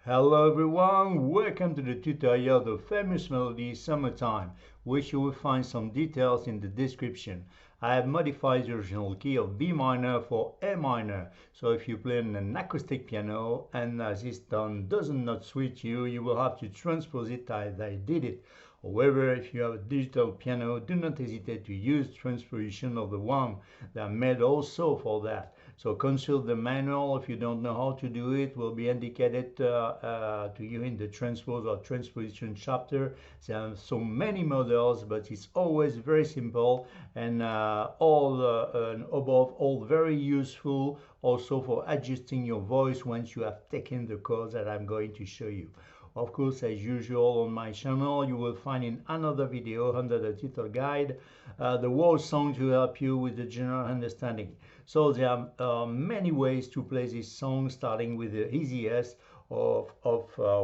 Hello everyone, welcome to the tutorial of the famous melody Summertime, which you will find some details in the description. I have modified the original key of B minor for A minor, so if you play on an acoustic piano and this tone doesn't not suit you, you will have to transpose it as I did it. However, if you have a digital piano, do not hesitate to use transposition of the one. They are made also for that. So consult the manual if you don't know how to do it. Will be indicated to you in the transpose or transposition chapter. There are so many models, but it's always very simple and above all very useful also for adjusting your voice once you have taken the chords that I'm going to show you. Of course, as usual on my channel, you will find in another video under the title guide the whole song to help you with the general understanding. So there are many ways to play this song, starting with the easiest of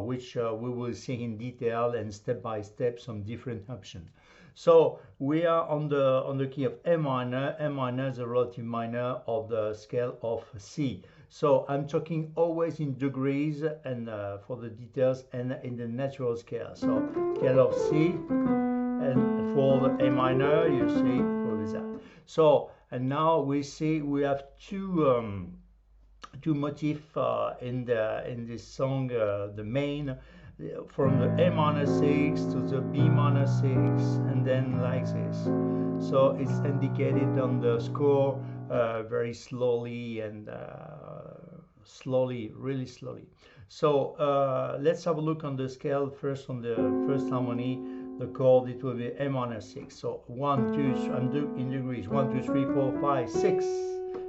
which we will see in detail and step by step some different options. So we are on the key of A minor. A minor is a relative minor of the scale of C. So I'm talking always in degrees and for the details and in the natural scale. So scale of C and for the A minor, you see for that. So and now we see we have two motifs in this song. The main from the A minor 6 to the B minor 6 and then like this. So it's indicated on the score very slowly and slowly, really slowly. So let's have a look on the scale first. On the first harmony, the chord, it will be A minor 6. So 1, 2, I'm in degrees, 1, 2, 3, 4, 5, 6,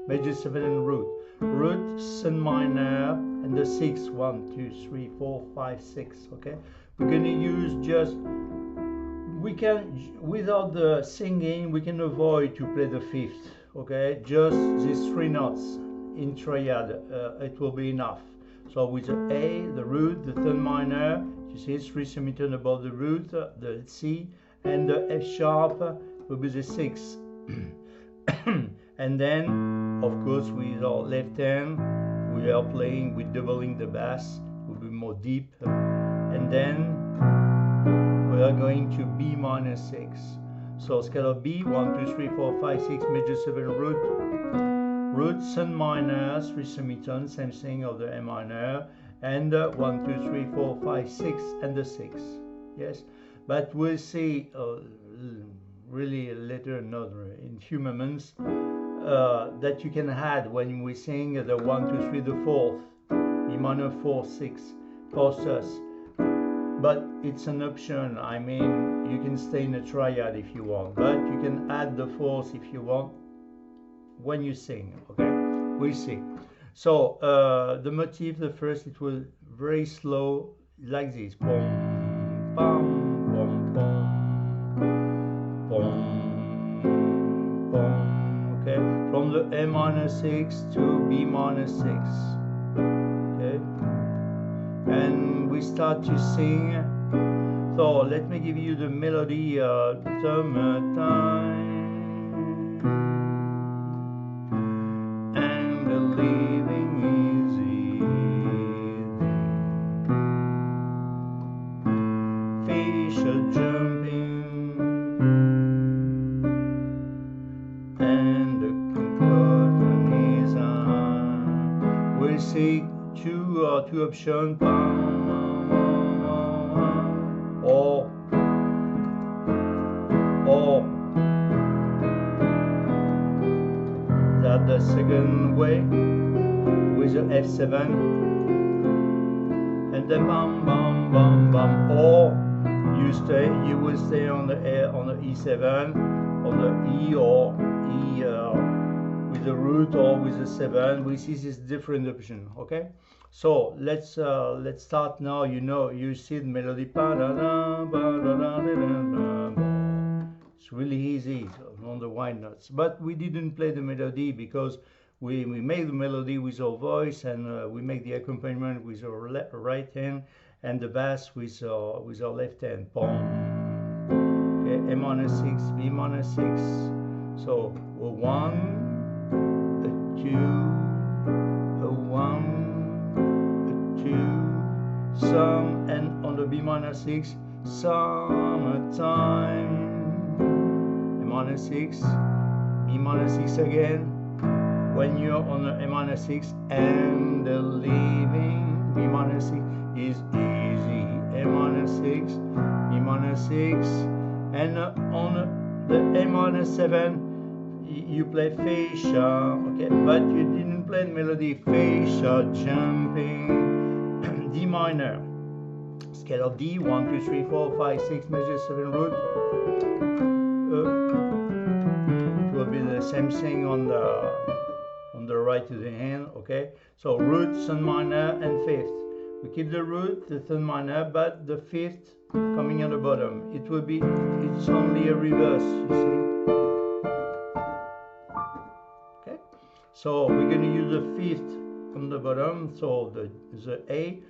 major 7 and root. Root, sun minor, and the 6, 1, 2, 3, 4, 5, 6. Okay, we're going to use just, we can, without the singing, we can avoid to play the fifth. Okay, just these three notes in triad, it will be enough. So with the A, the root, the third minor, you see it's 3 centimeters above the root, the C, and the F sharp will be the 6. And then, of course, with our left hand, we are playing with doubling the bass, will be more deep. And then we are going to B minor 6. So scale of B, 1, 2, 3, 4, 5, 6, major 7, root. Root, sun minor, 3 semitones, same thing of the A minor, and 1, 2, 3, 4, 5, 6, and the 6. Yes, but we'll see really later, in few moments, that you can add when we sing the 1, 2, 3, the fourth, B minor 4, 6, sus. But it's an option. I mean, you can stay in a triad if you want, but you can add the fourth if you want when you sing. Okay, we'll see. So the motif, the first, it will very slow like this. Pom, pom, pom, pom, pom, pom. Okay, from the A minor 6 to B minor 6. Okay, and we start to sing. So let me give you the melody. Summertime. See two options, or that the second way with the F7 and then bam bam bam bam, or you will stay on the E7, on the E or E with the root or with the 7. We see this different option. Okay, so let's start now. You see the melody. It's really easy on the wide notes, but we didn't play the melody because we make the melody with our voice, and we make the accompaniment with our right hand and the bass with our left hand. Boom. Okay, A minor 6, B minor 6. So 1, a 2, a 1, a 2, some, and on the B minor 6, summertime, A minor 6, B minor 6 again. When you're on the A minor 6, and the living, B minor 6 is easy, A minor 6, B minor 6, and on the A minor 7, you play fascia, okay, but you didn't play the melody, fascia jumping, D minor, scale of D, 1, 2, 3, 4, 5, 6, major 7 root. It will be the same thing on the right to the hand, okay? So root, third minor, and fifth. We keep the root, the third minor, but the fifth coming on the bottom. It will be, it's only a reverse, you see? Okay? So we're going to use the fifth on the bottom, so the A,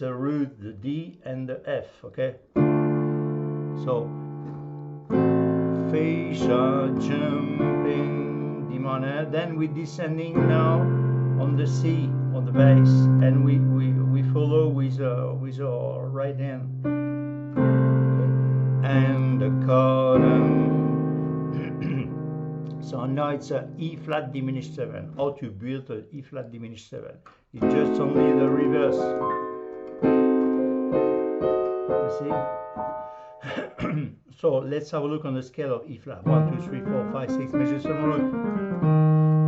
the root, the D, and the F, okay? So fascia jumping, D minor. Then we're descending now on the C, on the bass, and we follow with our right hand. Okay. And the cotton. So now it's a E flat diminished 7. How to build an E flat diminished 7? It's just only the reverse. You see? So let's have a look on the scale of E flat. 1, 2, 3, 4, 5, 6, major 7 root.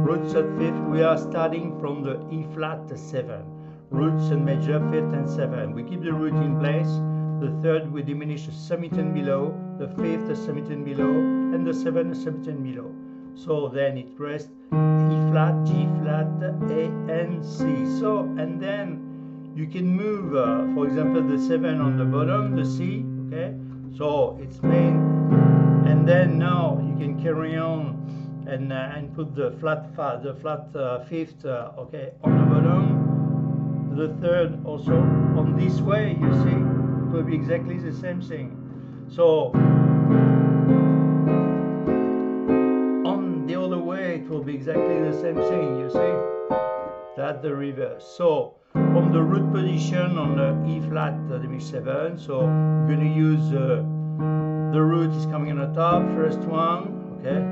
Root third, fifth. We are starting from the E flat 7. Root third major, fifth and 7. We keep the root in place. The third we diminish the semitone below, the fifth the semitone below, and the 7 the semitone below. So then it rests E flat, G flat, A, and C. So, and then you can move, for example, the 7 on the bottom, the C, okay? So it's main, and then now you can carry on and put the flat fifth, okay, on the bottom. The third also on this way, you see, it will be exactly the same thing. So on the other way, it will be exactly the same thing, you see. That's the reverse. So from the root position on the E flat diminished 7, so we're going to use the root is coming on the top, first one, okay,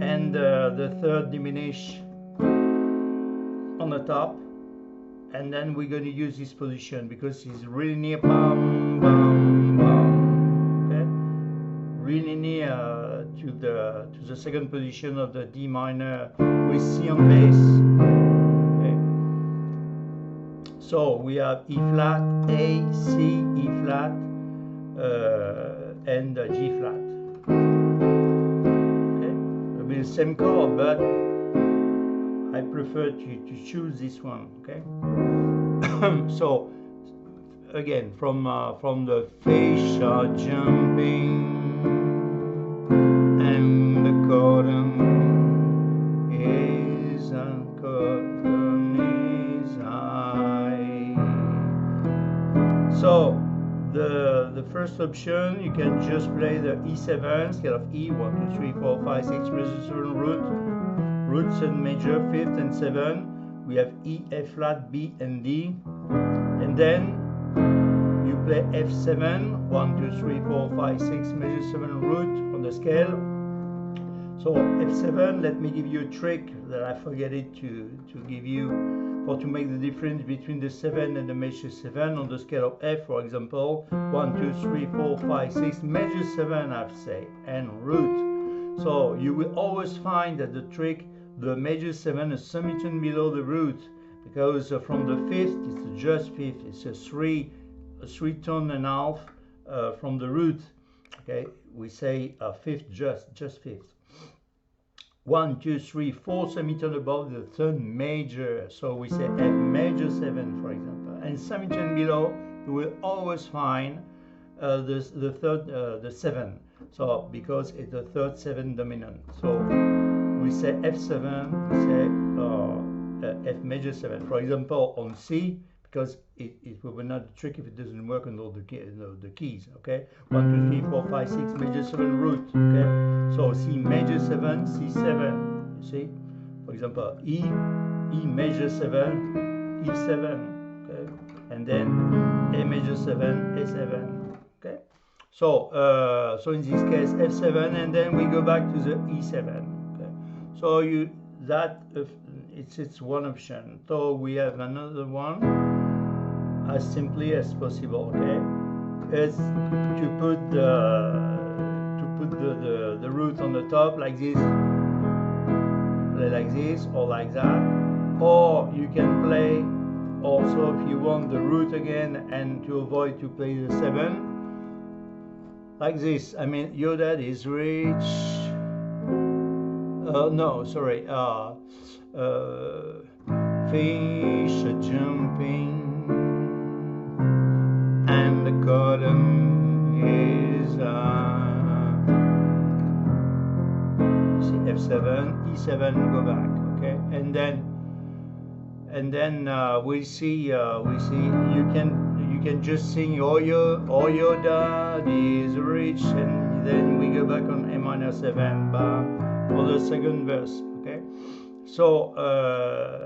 and the third diminish on the top, and then we're going to use this position because it's really near, bum, bum, bum, okay, really near to the second position of the D minor with C on bass. So we have E flat, A, C, E flat, and G flat. Okay, it'll be the same chord, but I prefer to choose this one. Okay. So again, from the fascia jumping and the cotton is a cotton is high. So the first option, you can just play the E7 scale of E, 1, 2, 3, 4, 5, 6, major 7 roots and major 5th and 7. We have E, F flat, B and D, and then you play F7, 1, 2, 3, 4, 5, 6, major 7 root on the scale. So F7, let me give you a trick that I forget it to give you for to make the difference between the 7 and the major 7 on the scale of F, for example, 1, 2, 3, 4, 5, 6, major 7, I say, and root. So you will always find that the trick, the major 7 is semitone below the root, because from the 5th, it's just 5th, it's a 3 tone and a half from the root. Okay, we say 5th, just 5th. 1, 2, 3, 4 semitone above the third major, so we say F major 7, for example, and semitone below you will always find the third, the 7, so because it's the third 7 dominant, so we say F7, we say F major 7, for example, on C, because it will be not a trick if it doesn't work on all the keys, okay? 1, 2, 3, 4, 5, 6, major 7 root, okay? So C major 7, C7, you see? For example, E major 7, E7, okay? and then A major 7, A7. Okay, so so in this case F7, and then we go back to the E7. Okay, so you that it's one option. So we have another one as simply as possible. Okay, is to put the root on the top like this. Play like this or like that, or you can play also if you want the root again and to avoid to play the 7 like this. I mean your dad is rich. No, sorry. Fish are jumping and the cotton is F7, E7, go back, okay, and then we see you can just sing oh your dad is rich, and then we go back on A minor 7 for the second verse, okay. So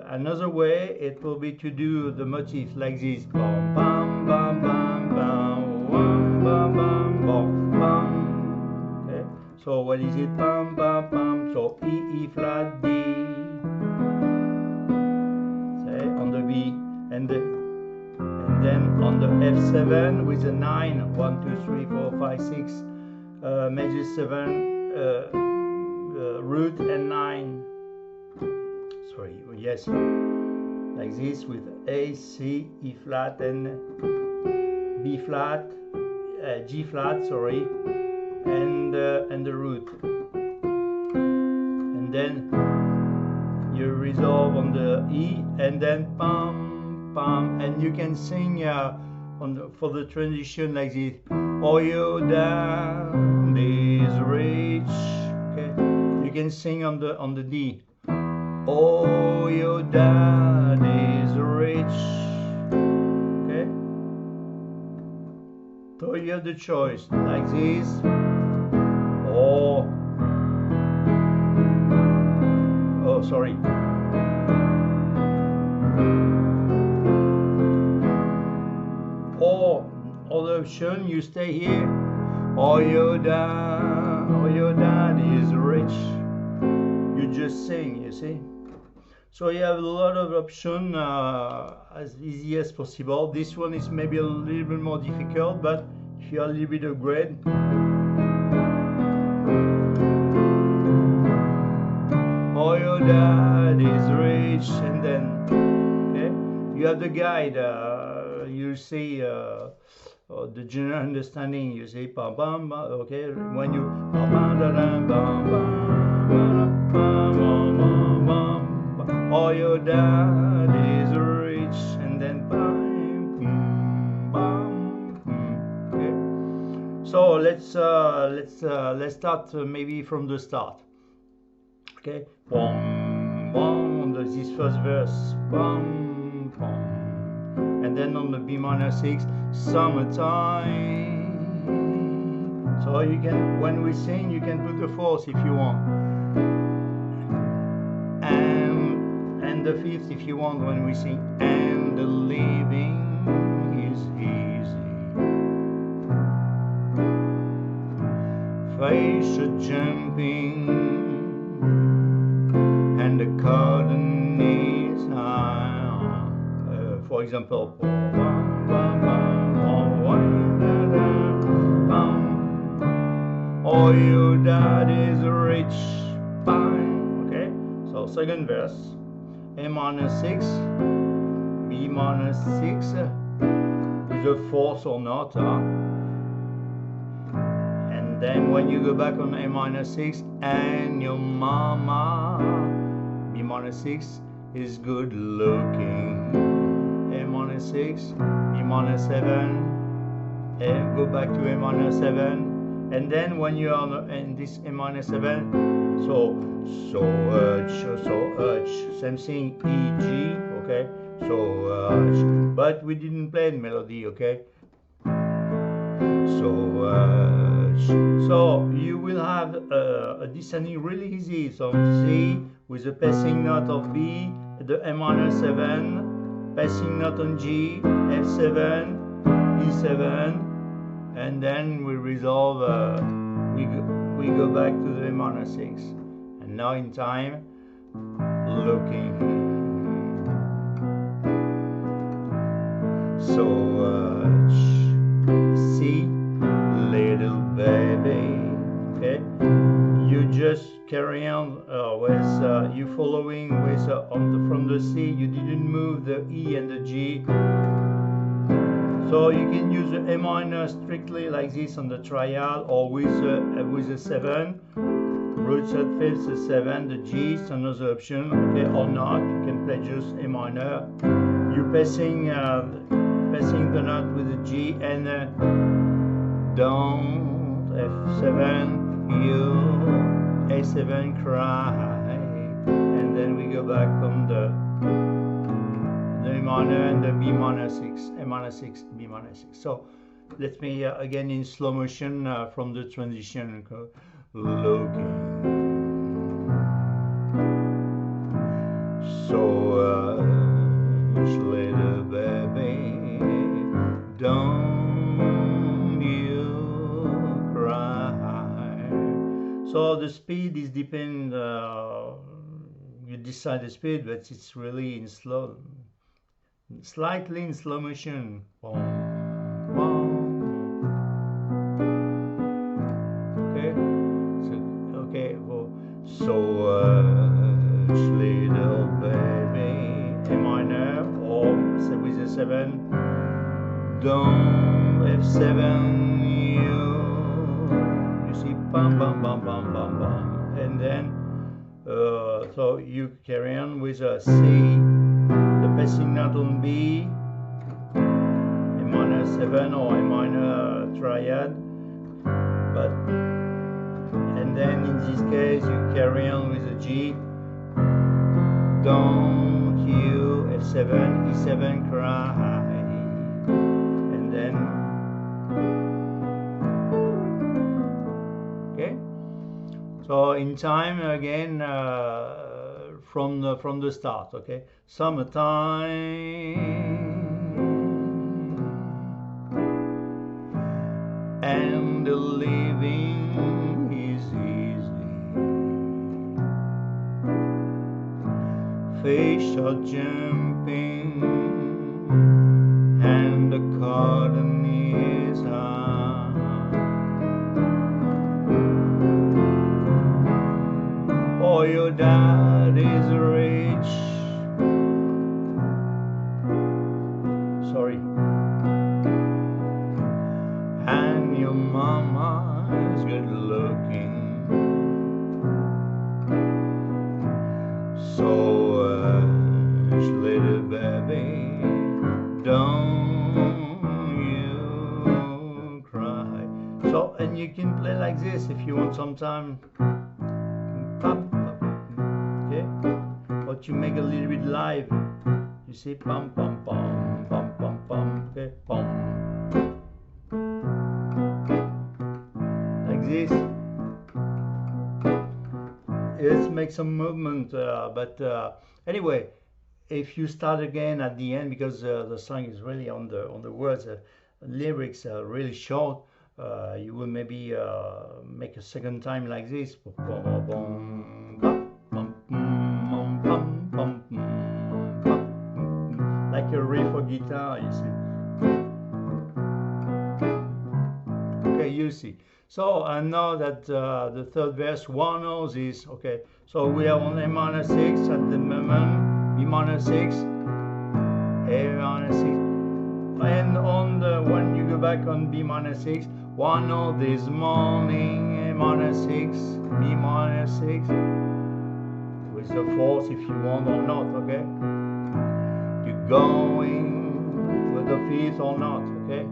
another way it will be to do the motif like this, bam bam bam bam bam bam bam bam bam bam. Okay, so what is it? Bam bam bam. So E flat D, say on the B, and then on the F7 with a 9, 1 2 3 4 5 6 major 7 root and 9. Sorry, yes, like this with A, C, E flat and B flat, G flat, sorry, and the root, and then you resolve on the E, and then pam pam, and you can sing for the transition like this. Oh, your dad is rich. Okay, you can sing on the D. Oh, your dad is rich. Okay, so you have the choice like this, or oh sorry, or other option, you stay here. Oh, your dad is rich. You just sing, you see. So you have a lot of options, as easy as possible. This one is maybe a little bit more difficult, but if you are a little bit upgrade. Oh, your dad is rich, and then okay, you have the guide. You see the general understanding. You say bam bam, okay. When you bam bam bam bam bam bam. Oh, your dad is rich, and then bam, bam, okay. So let's start maybe from the start. Okay, bam, bam, this first verse, bam, bam, and then on the B minor 6, summertime. So you can, when we sing, you can put the fourth if you want. And the fifth if you want when we sing, and the living is easy. Fish are jumping and the cotton is high. For example, oh, your dad is rich. Okay, so second verse. A minor 6, B minor 6, with a fourth or not, and then when you go back on A minor 6, and your mama, B minor 6, is good looking, A minor 6, B minor 7, and go back to A minor 7, and then when you are in this A minor 7, so same thing, E, G, okay, so but we didn't play the melody, okay, so you will have a descending really easy, so C with the passing note of B, the A minor 7, passing note on G, F7, E7, and then we resolve, we go back to the A minor 6. And now in time, looking. So C, little baby, okay? You just carry on with, you following with, from the C, you didn't move the E and the G. So you can use the A minor strictly like this on the triad, or with a 7, root third fifth, the 7, the G is another option, okay, or not. You can play just A minor. You're passing the note with the G and don't, F7, you, A7, cry, and then we go back on the A minor and the B minor 6, A minor 6, B minor 6. So let me again in slow motion from the transition, looking. So little baby, don't you cry. So the speed is depend, you decide the speed, but it's really in slow, slightly in slow motion. Okay, so okay, so little baby, A minor, or with a 7, don't, F7, you see, bam bam bam bam bam bam, and then so you carry on with a C, the passing note on B, A minor 7 or A minor triad, but, and then in this case you carry on with a G, don't you, F7, E7, cry, and then, okay, so in time again, from the start, okay, summertime, and the living is easy, fish are jumping, and the cotton is high. Oh, your dad is rich. Sorry. And your mama is good looking. So, little baby, don't you cry. So, and you can play like this if you want some time. Pop, pop, okay? But you make a little bit live. You see, pum pum pum pum pum pum, okay, pum. Like this. Let's make some movement, but anyway, if you start again at the end, because the song is really on the words, lyrics are really short, you will maybe make a second time like this, like a riff of guitar, you see. Okay, you see. So I know that the third verse, one of these, okay. So we are on A minor 6 at the moment, B minor 6, A minor 6, and on the, when you go back on B minor 6, one of this morning, A minor 6, B minor 6, with the fourth if you want or not, okay. You're going with the fifth or not, okay.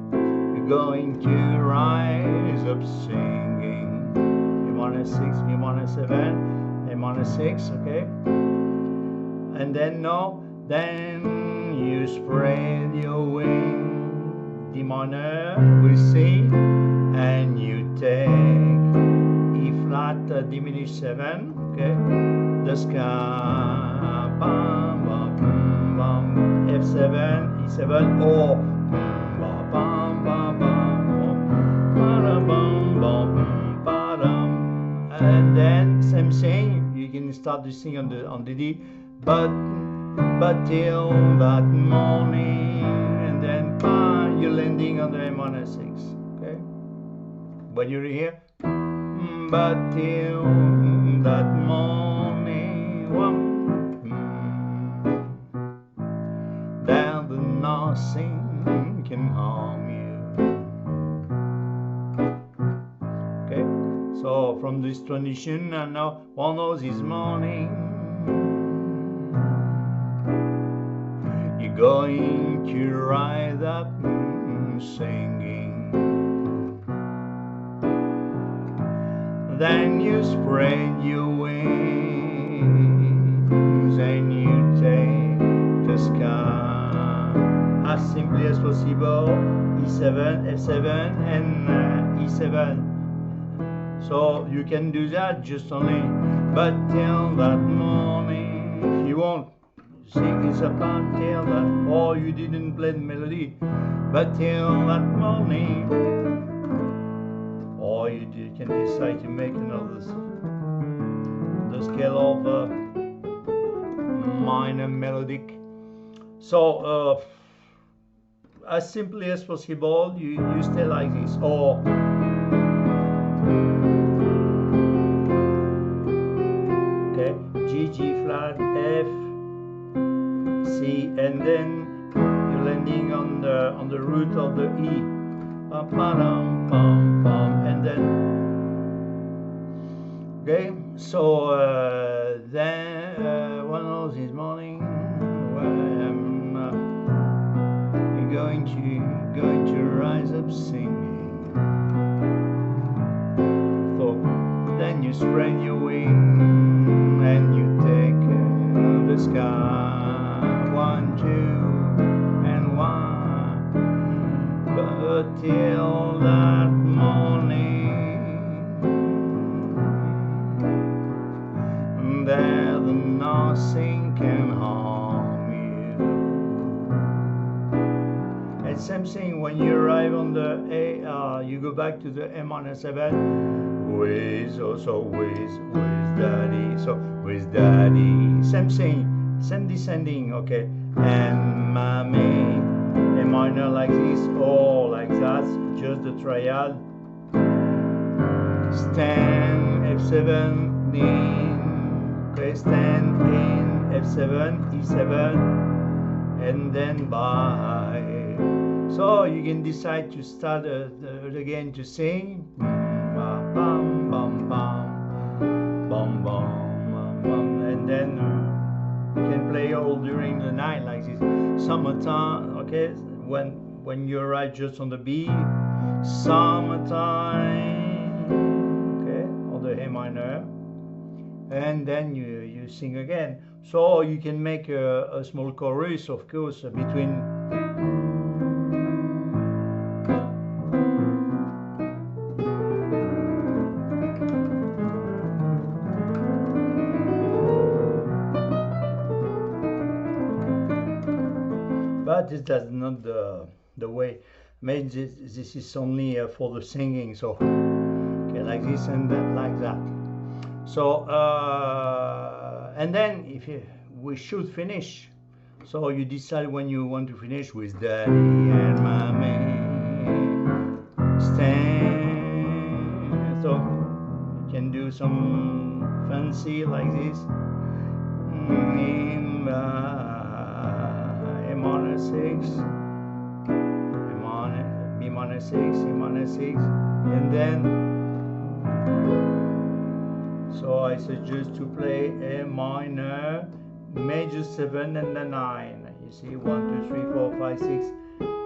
Going to rise up singing, A minor 6, B minor 7, A minor 6, okay, and then no, then you spread your wing, D minor with C, and you take E flat diminished 7, okay, the sky, bum, bum, bum, F7, F7, E7, or and then same thing, you can start to sing on the D, but till that morning, and then you're landing on the A minor 6. Okay, when you're here, but till that morning, then the nothing can harm you. Okay, so from this tradition, and now one of this morning, you're going to rise up singing. Then you spread your wings and you take the sky as simply as possible. E7, F7, and E7. So you can do that just only, but till that morning, if you want. See, it's about till that, or you didn't play the melody, but till that morning, or you can decide to make another the scale of minor melodic. So as simply as possible, you stay like this, or okay, G, G flat, F, C, and then you're landing on the root of the E, and then okay. So then one of this morning, I'm going to rise up singing. So then you spread your wings and you take the sky, 1, 2, and 1, but till that morning, there nothing can harm you. And same thing when you arrive on the A, you go back to the A minor 7, with also with daddy. So with daddy, same thing, same descending, okay, and mommy, A minor like this or like that, just the triad. Stand F7 in, okay, stand in F7, E7, and then by. So you can decide to start again to sing, bum bum bum bum bum, and then you can play all during the night like this. Summertime, okay, when you arrive just on the B, summertime, okay, on the A minor, and then you sing again. So you can make a small chorus, of course, between. But this is not the way. Maybe this is only for the singing. So okay, like this and like that. So and then we should finish. So you decide when you want to finish with daddy and mommy. Stand. So you can do some fancy like this. A minor 6, B minor 6, C minor 6, and then so I suggest to play A minor, major 7 and the 9. You see 1, 2, 3, 4, 5, 6,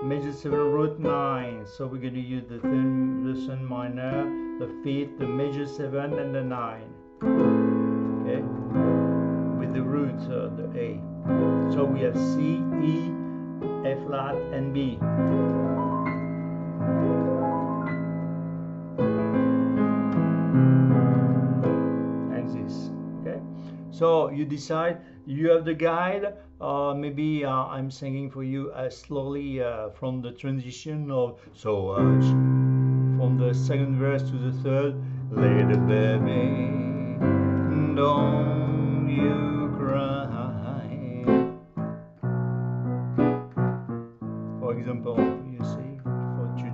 major 7 root 9. So we're going to use the third minor, the 5th, the major 7 and the 9. Okay, with the root the A. So we have C, E, F flat, and B. And this. Okay. So you decide, you have the guide. Maybe I'm singing for you slowly from the transition of so much, from the second verse to the third. Little baby, don't you cry. For example, you see,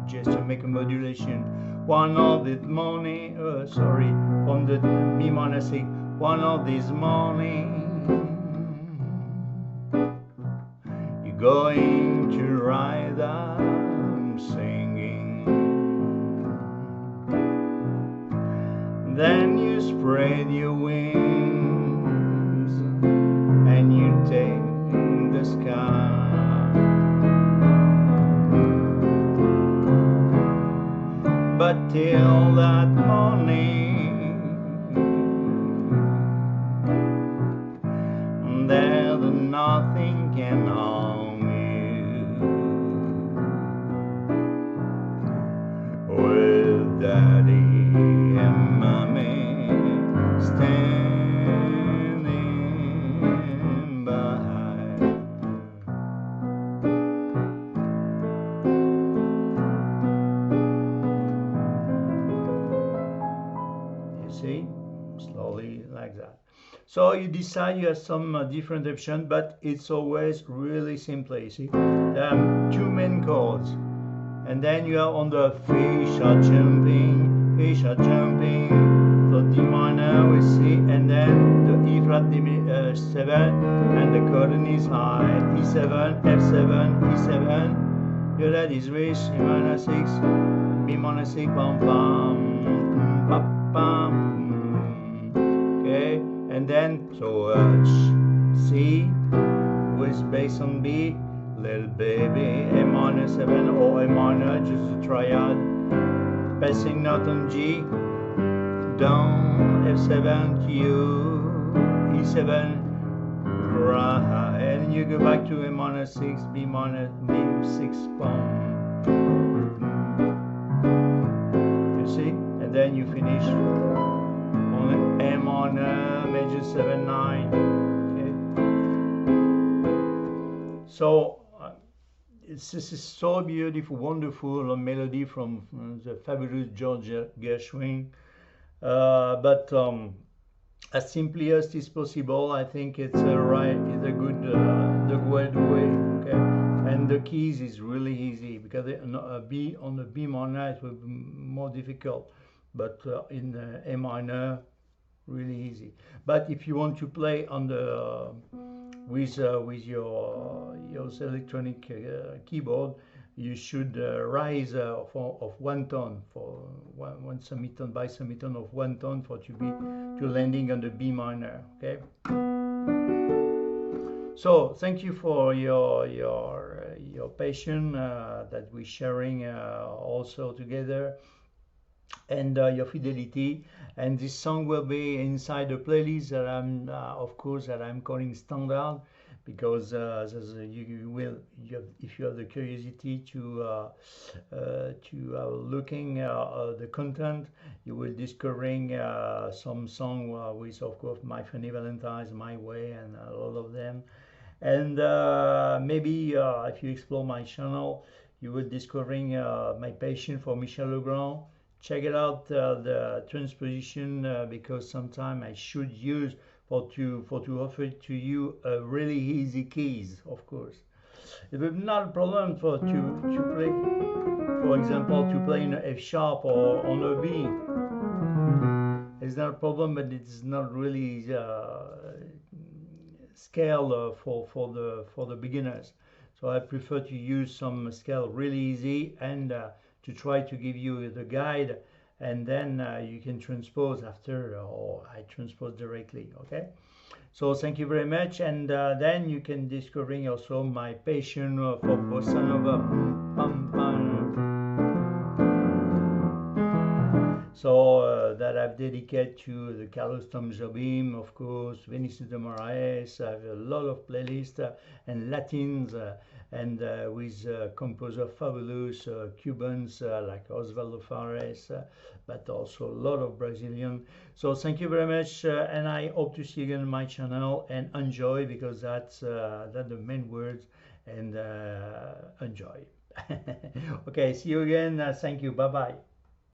just to make a modulation. One of this morning, sorry, from the B minor 6. One of these morning, you're going to rise up singing. Then you spread your wings and you take the sky. But till that morning, there's nothing can harm you. With Daddy and Mommy standing by. See, slowly like that. So you decide you have some different options, but it's always really simple. You see, there are two main chords, and then you are on the fish are jumping, so D minor we see, and then the E flat 7, and the chord is high, E7, F7, E7. Your that is rich, E minor 6, B minor 6, bam bam, bam bam. Okay, and then so C with bass on B, little baby, A minor 7 or A minor, just a triad, passing note on G, down F7 Q, E7, right, and you go back to A minor 6, B minor, B6, boom. You see, and then you finish on A minor, major 7, 9. Okay. So this is so beautiful, wonderful melody from the fabulous George Gershwin. But as simply as is possible, I think it's it's a good, the good way. Okay, and the keys is really easy because on a B minor it will be more difficult, but in A minor, really easy. But if you want to play on the with your electronic keyboard, you should rise of one tone for one semitone by semitone of one tone for to landing on the B minor. Okay. So thank you for your patience that we're sharing also together, and your fidelity. And this song will be inside the playlist that I'm of course that I'm calling standard, because if you have the curiosity to looking the content, you will discovering some song with, of course, My Funny Valentine's, My Way, and a lot of them. And maybe if you explore my channel, you will discovering my passion for Michel Legrand. Check it out, the transposition, because sometimes I should use to offer to you a really easy keys, of course. It will not a problem for to play, for example, to play in F sharp or on a B. It's not a problem, but it's not really scale for the beginners. So I prefer to use some scale really easy, and to try to give you the guide, and then you can transpose after, or I transpose directly. Okay, so thank you very much, and then you can discovering also my passion for bossa nova. So that I've dedicated to the Carlos Tom Jobim, of course, Vinicius de Moraes. I have a lot of playlists and Latins and with composer fabulous Cubans like Osvaldo Fares, but also a lot of Brazilian. So thank you very much, and I hope to see you again on my channel, and enjoy, because that's the main words, and enjoy. Okay, see you again. Thank you. Bye bye.